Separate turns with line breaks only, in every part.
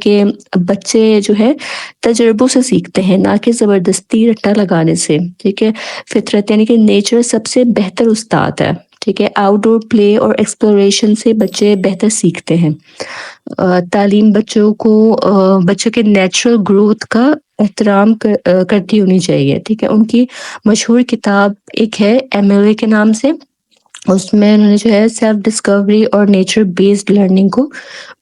کہ بچے جو ہے تجربوں سے سیکھتے ہیں، نہ کہ زبردستی رٹا لگانے سے. ٹھیک ہے، فطرت یعنی کہ نیچر سب سے بہتر استاد ہے. ٹھیک ہے، آؤٹ ڈور پلے اور ایکسپلوریشن سے بچے بہتر سیکھتے ہیں. تعلیم بچوں کے نیچرل گروتھ کا احترام کرتی ہونی چاہیے. ٹھیک ہے، ان کی مشہور کتاب ایک ہے MLA کے نام سے. اس میں انہوں نے جو ہے سیلف ڈسکوری اور نیچر بیسڈ لرننگ کو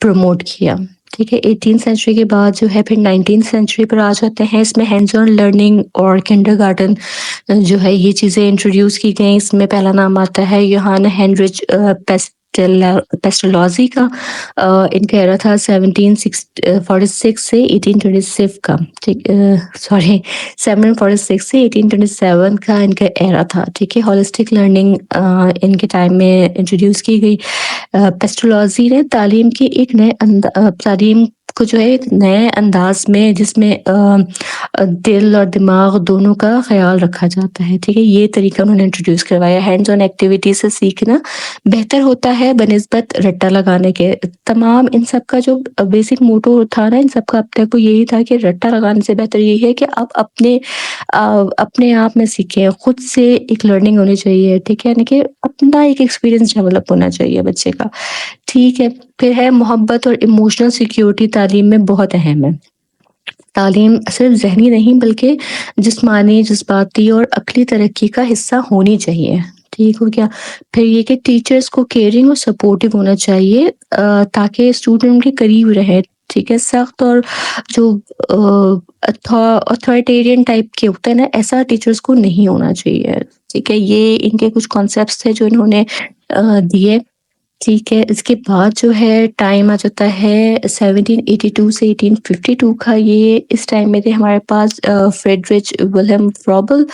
پروموٹ کیا. ٹھیک ہے، 18 سینچری کے بعد جو ہے پھر 19 سینچری پر آ جاتے ہیں. اس میں ہینڈز آن لرننگ اور کنڈر گارڈن جو ہے یہ چیزیں انٹروڈیوس کی گئیں. اس میں پہلا نام آتا ہے یوہان ہینریچ پیسٹلوزی کا. ان کا ایرا تھا 1746 سے 1826 کا. ٹھیک 746 سے 1827 کا ان کا ایرا تھا. ٹھیک ہے، ہولسٹک لرننگ ان کے ٹائم میں انٹروڈیوس کی گئی. پیسٹلوزی نے تعلیم کو جو ہے ایک نئے انداز میں جس میں دل اور دماغ دونوں کا خیال رکھا جاتا ہے. ٹھیک ہے، یہ طریقہ انہوں نے انٹروڈیوس کروایا. ہینڈز آن ایکٹیویٹی سے سیکھنا بہتر ہوتا ہے بنسبت رٹا لگانے کے. تمام ان سب کا جو بیسک موٹو تھا نا، ان سب کا اب تک وہ یہی تھا کہ رٹا لگانے سے بہتر یہی ہے کہ آپ اپنے آپ میں سیکھیں، خود سے ایک لرننگ ہونی چاہیے. ٹھیک ہے، یعنی کہ اپنا ایک ایکسپیرینس ڈیولپ ہونا چاہیے بچے کا. ٹھیک ہے، پھر ہے محبت اور ایموشنل سیکیورٹی تعلیم میں بہت اہم ہے. تعلیم صرف ذہنی نہیں بلکہ جسمانی، جذباتی اور عقلی ترقی کا حصہ ہونی چاہیے. ٹھیک ہو گیا. پھر یہ کہ ٹیچرز کو کیئرنگ اور سپورٹیو ہونا چاہیے تاکہ اسٹوڈنٹ ان کے قریب رہے. ٹھیک ہے، سخت اور جو اتھارٹیرین ٹائپ کے ہوتے ہیں نا، ایسا ٹیچرز کو نہیں ہونا چاہیے. ٹھیک ہے، یہ ان کے کچھ کانسیپٹس تھے جو انہوں نے دیے. ٹھیک ہے، اس کے بعد جو ہے ٹائم آ جاتا ہے 1782 سے 1852 کا. یہ اس ٹائم میں تھے ہمارے پاس فریڈرچ ولہم فروبل.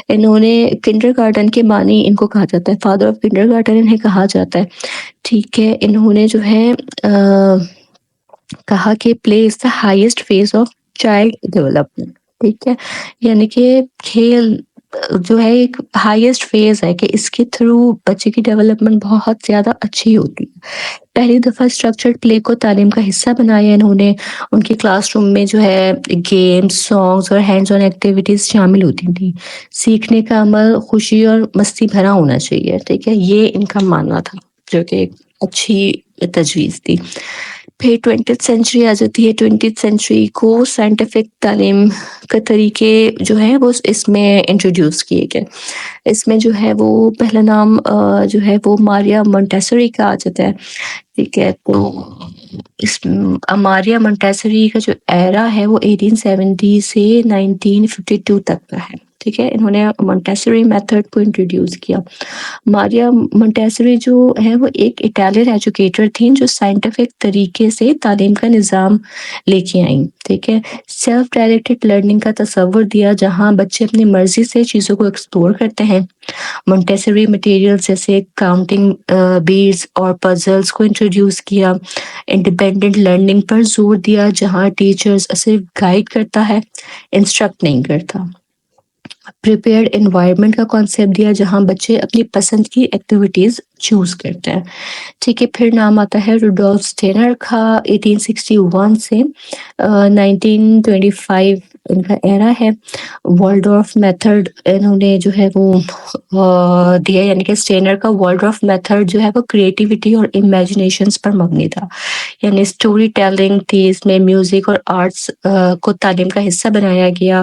انہوں نے کنڈر گارڈن کے بانی ان کو کہا جاتا ہے، فادر آف کنڈر گارڈن انہیں کہا جاتا ہے. ٹھیک ہے، انہوں نے جو ہے کہا کہ play is the highest phase of child development. ٹھیک ہے، یعنی کہ کھیل جو ہے ایک ہائیسٹ فیز ہے کہ اس کے تھرو بچے کی ڈیولپمنٹ بہت زیادہ اچھی ہوتی ہے. پہلی دفعہ اسٹرکچرڈ پلے کو تعلیم کا حصہ بنایا انہوں نے. ان کے کلاس روم میں جو ہے گیمز، سانگز اور ہینڈز آن ایکٹیویٹیز شامل ہوتی تھیں. سیکھنے کا عمل خوشی اور مستی بھرا ہونا چاہیے. ٹھیک ہے، یہ ان کا ماننا تھا جو کہ ایک اچھی تجویز تھی. پھر 20th سینچری آ جاتی ہے. 20th سینچری کو سائنٹیفک تعلیم کے طریقے جو ہے وہ اس میں انٹروڈیوس کیے گئے. اس میں جو ہے وہ پہلا نام جو ہے وہ ماریا مونٹیسری کا آ جاتا ہے. ٹھیک ہے، تو اس ماریا مونٹیسری کا جو ایرا ہے وہ 1870 سے 1952 تک کا ہے. ٹھیک ہے، انہوں نے مونٹیسری میتھڈ کو انٹروڈیوس کیا. ماریا مونٹیسری جو ہے وہ ایک اٹالین ایجوکیٹر تھیں جو سائنٹیفک طریقے سے تعلیم کا نظام لے کے آئیں. ٹھیک ہے، سیلف ڈائریکٹڈ لرننگ کا تصور دیا جہاں بچے اپنی مرضی سے چیزوں کو ایکسپلور کرتے ہیں. مونٹیسری مٹیریل جیسے کاؤنٹنگ بیڈز اور پزلز کو انٹروڈیوس کیا. انڈیپینڈنٹ لرننگ پر زور دیا جہاں ٹیچرز صرف گائیڈ کرتا ہے، انسٹرکٹ نہیں کرتا. پریپیئرڈ انوائرمنٹ کا کانسیپٹ دیا جہاں بچے اپنی پسند کی ایکٹیویٹیز چوز کرتے ہیں. ٹھیک ہے، پھر نام آتا ہے روڈولف اسٹینر کا. 1861 سے 1925 ان کا ایرا ہے. والڈورف میتھڈ انہوں نے جو ہے وہ دیا، یعنی کہ اسٹینر کا والڈورف میتھڈ جو ہے وہ کریٹیوٹی اور امیجنیشنز پر مبنی تھا. یعنی اسٹوری ٹیلنگ تھی اس میں. میوزک اور آرٹس کو تعلیم کا حصہ بنایا گیا.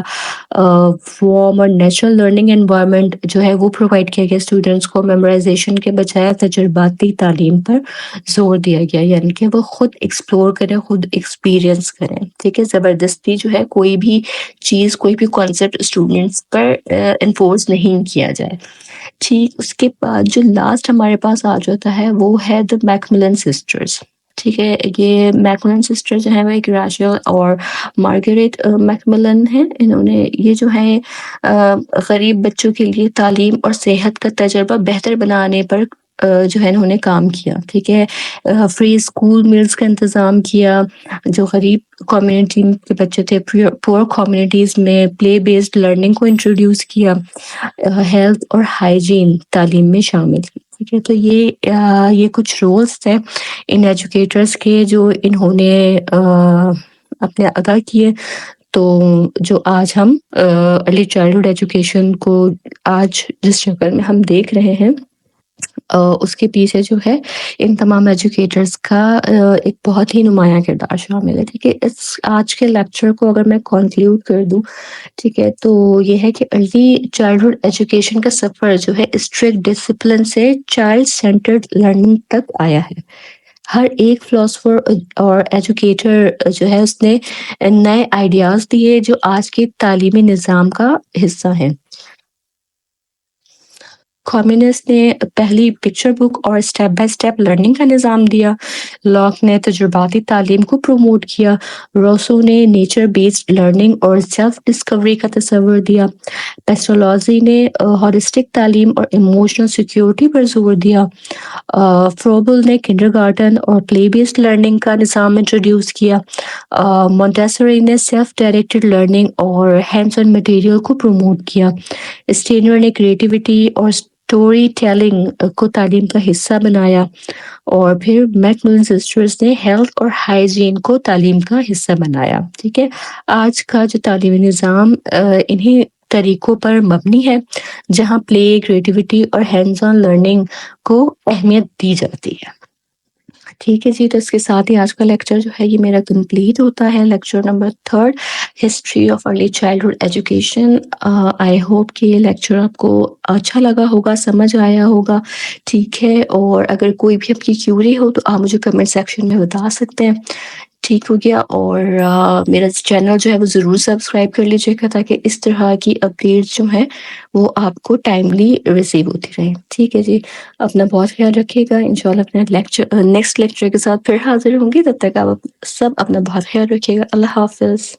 وارم اور نیچرل لرننگ انوائرمنٹ جو ہے وہ پرووائڈ کیا گیا اسٹوڈنٹس کو. میمورائزیشن کے بجائے تجرباتی تعلیم پر زور دیا گیا، یعنی کہ وہ خود ایکسپلور کریں، خود ایکسپیرئنس کریں. ٹھیک ہے، زبردستی جو ہے کوئی بھی چیز، کوئی بھی کانسیپٹ اسٹوڈنٹس پر انفورس نہیں کیا جائے. ٹھیک، اس کے بعد جو لاسٹ ہمارے پاس آ جاتا ہے وہ ہے دا میکملن سسٹرز. ٹھیک ہے، یہ میکملن سسٹر جو ہے وہ ایک راچل اور مارگریٹ میکملن ہیں. انہوں نے یہ جو ہے غریب بچوں کے لیے تعلیم اور صحت کا تجربہ بہتر بنانے پر جو ہے انہوں نے کام کیا. ٹھیک ہے، فری اسکول میلز کا انتظام کیا. جو غریب کمیونٹی کے بچے تھے، پور کمیونٹیز میں پلے بیسڈ لرننگ کو انٹروڈیوس کیا. ہیلتھ اور ہائیجین تعلیم میں شامل کی. ٹھیک ہے، تو یہ کچھ رولس تھے ان ایجوکیٹرس کے جو انہوں نے اپنے ادا کیے. تو جو آج ہم ارلی چائلڈہڈ ایجوکیشن کو آج جس شکل میں ہم دیکھ رہے ہیں اس کے پیچھے جو ہے ان تمام ایجوکیٹرز کا ایک بہت ہی نمایاں کردار شامل ہے. ٹھیک ہے، اس آج کے لیکچر کو اگر میں کنکلیوڈ کر دوں، ٹھیک ہے، تو یہ ہے کہ ارلی چائلڈہڈ ایجوکیشن کا سفر جو ہے اسٹرکٹ ڈسپلن سے چائلڈ سینٹرڈ لرننگ تک آیا ہے. ہر ایک فلاسفر اور ایجوکیٹر جو ہے اس نے نئے آئیڈیاز دیے جو آج کے تعلیمی نظام کا حصہ ہیں. کامنس نے پہلی پکچر بک اور اسٹیپ بائی اسٹیپ لرننگ کا نظام دیا. لاک نے تجرباتی تعلیم کو پروموٹ کیا. روسو نے نیچر بیسڈ لرننگ اور سیلف ڈسکوری کا تصور دیا. پیسٹولوجی نے ہالسٹک تعلیم اور ایموشنل سیکیورٹی پر زور دیا. فروبل نے کنڈر گارٹن اور پلے بیسڈ لرننگ کا نظام انٹروڈیوس کیا. مونٹیسوری نے سیلف ڈائریکٹڈ لرننگ اور ہینڈز آن مٹیریل کو پروموٹ کیا. اسٹینر نے کریٹیوٹی اور اسٹوری ٹیلنگ کو تعلیم کا حصہ بنایا. اور پھر میک ملن سسٹرز نے ہیلتھ اور ہائیجین کو تعلیم کا حصہ بنایا. ٹھیک ہے، آج کا جو تعلیمی نظام انہی طریقوں پر مبنی ہے جہاں پلے، کریٹیوٹی اور ہینڈز آن لرننگ کو اہمیت دی جاتی ہے. ٹھیک ہے جی، تو اس کے ساتھ ہی آج کا لیکچر جو ہے یہ میرا کمپلیٹ ہوتا ہے. Lecture number 3 history of early childhood education. I hope کہ یہ لیکچر آپ کو اچھا لگا ہوگا، سمجھ آیا ہوگا. ٹھیک ہے، اور اگر کوئی بھی آپ کی کیوری ہو تو آپ مجھے کمنٹ سیکشن میں بتا سکتے ہیں. ٹھیک ہو گیا، اور میرا چینل جو ہے وہ ضرور سبسکرائب کر لیجیے گا تاکہ اس طرح کی اپڈیٹس جو ہیں وہ آپ کو ٹائملی ریسیو ہوتی رہیں. ٹھیک ہے جی، اپنا بہت خیال رکھیے گا. انشاءاللہ اپنے نیکسٹ لیکچر کے ساتھ پھر حاضر ہوں گی. تب تک آپ سب اپنا بہت خیال رکھیے گا. اللہ حافظ.